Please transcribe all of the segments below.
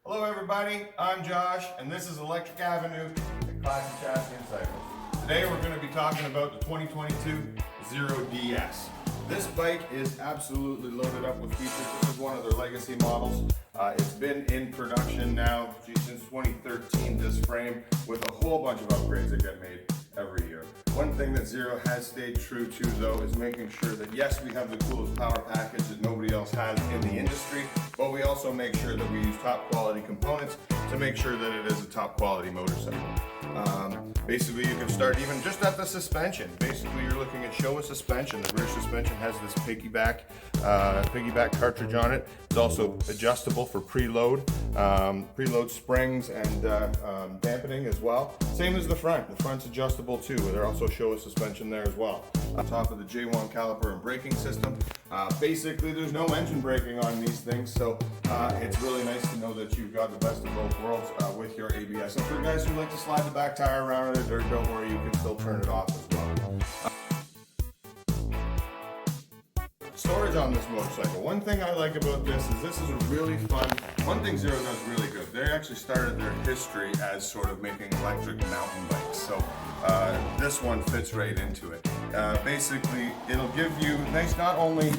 Hello everybody, I'm Josh and this is Electric Avenue at Classic Chassis and Cycles. Today we're going to be talking about the 2022 Zero DS. This bike is absolutely loaded up with features. This is one of their legacy models. It's been in production now since 2013, this frame, with a whole bunch of upgrades that get made every year. One thing that Zero has stayed true to though is making sure that yes, we have the coolest power package that nobody else has in the industry, but we also make sure that we use top quality components to make sure that it is a top quality motorcycle. Basically, you can start even just at the suspension. Basically, you're looking at Showa suspension. The rear suspension has this piggyback cartridge on it. It's also adjustable for preload, preload springs and dampening as well. Same as the front. The front's adjustable too. There also Showa suspension there as well. On top of the J1 caliper and braking system. Basically, there's no engine braking on these things, so it's really nice to know that you've got the best of both worlds with your ABS. And for guys who like to slide the back tire around in the dirt, don't worry, you can still turn it off as well. Storage on this motorcycle. One thing I like about this is a really fun, one thing Zero does really good. They actually started their history as sort of making electric mountain bikes. So this one fits right into it. Basically, it'll give you nice, not only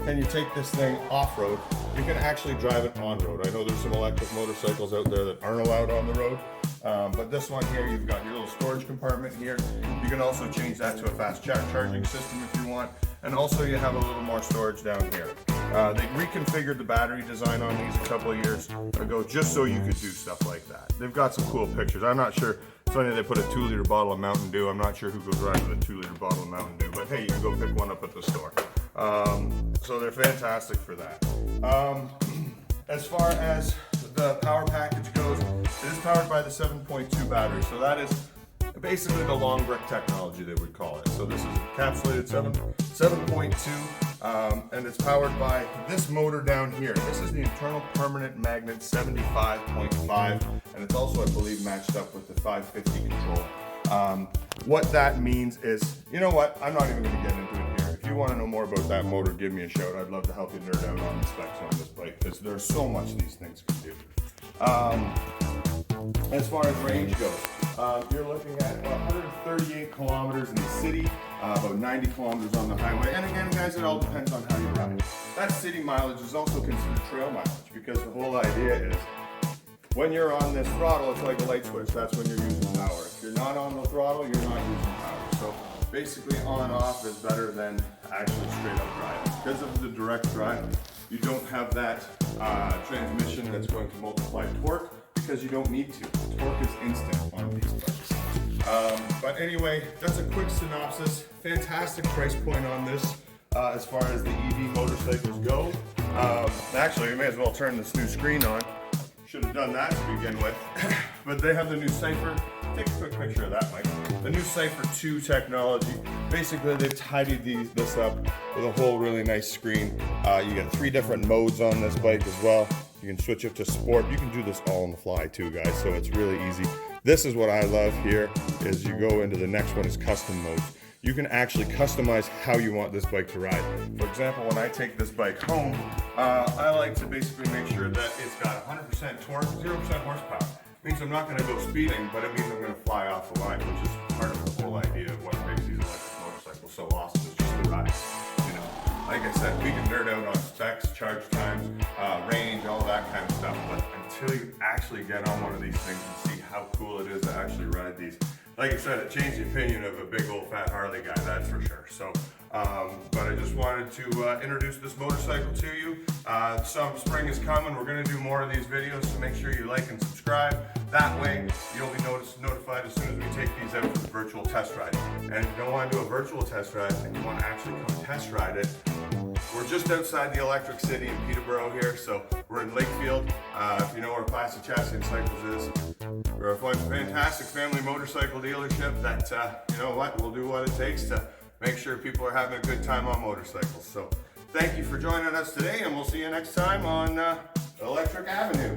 can you take this thing off-road, you can actually drive it on-road. I know there's some electric motorcycles out there that aren't allowed on the road, but this one here, you've got your little storage compartment here. You can also change that to a fast charging system if you want, and also you have a little more storage down here. They reconfigured the battery design on these a couple of years ago just so you could do stuff like that. They've got some cool pictures. I'm not sure, it's funny they put a 2-liter bottle of Mountain Dew. I'm not sure who goes around with a 2-liter bottle of Mountain Dew, but hey, you can go pick one up at the store. So they're fantastic for that. As far as the power package goes, it is powered by the 7.2 battery. So that is basically the long brick technology, they would call it. So this is encapsulated 7.2, and it's powered by this motor down here. This is the internal permanent magnet 75.5, and it's also, I believe, matched up with the 550 control. What that means is, you know what, I'm not even going to get into it here. If you want to know more about that motor, give me a shout. I'd love to help you nerd out on the specs on this bike, because there's so much these things can do. As far as range goes, you're looking at 138 kilometers in the city, about 90 kilometers on the highway. And again, guys, it all depends on how you ride. That city mileage is also considered trail mileage, because the whole idea is when you're on this throttle, it's like a light switch. That's when you're using power. If you're not on the throttle, you're not using power. So basically on-off is better than actually straight up driving. Because of the direct drive, you don't have that transmission that's going to multiply torque, because you don't need to. Torque is instant on these bikes. But anyway, that's a quick synopsis. Fantastic price point on this as far as the EV motorcycles go. Actually, we may as well turn this new screen on. Should have done that to begin with. But they have the new Cypher. Take a quick picture of that, Mike. The new Cypher 2 technology. Basically, they've tidied this up with a whole really nice screen. You get 3 different modes on this bike as well. You can switch it to sport. You can do this all on the fly too, guys, so it's really easy. This is what I love here, is you go into the next one is custom modes. You can actually customize how you want this bike to ride. For example, when I take this bike home, I like to basically make sure that it's got 100% torque, 0% horsepower. It means I'm not going to go speeding, but it means I'm going to fly off the line, which is part of the whole idea of what makes these electric motorcycles so awesome, is just the ride. You know, like I said, we can nerd out on specs, charge times, range, all that kind of stuff, but until you actually get on one of these things and see how cool it is to actually ride these, like I said, it changed the opinion of a big old fat Harley guy, that's for sure. So, but I just wanted to introduce this motorcycle to you. Some spring is coming. We're going to do more of these videos, so make sure you like and subscribe. That way, you'll be notified as soon as we take these out for the virtual test ride. And if you don't want to do a virtual test ride and you want to actually come test ride it, we're just outside the Electric City in Peterborough here, so we're in Lakefield. If you know where Classic Chassis and Cycles is, we're a fantastic family motorcycle dealership that, you know what, we'll do what it takes to make sure people are having a good time on motorcycles. So thank you for joining us today, and we'll see you next time on Electric Avenue.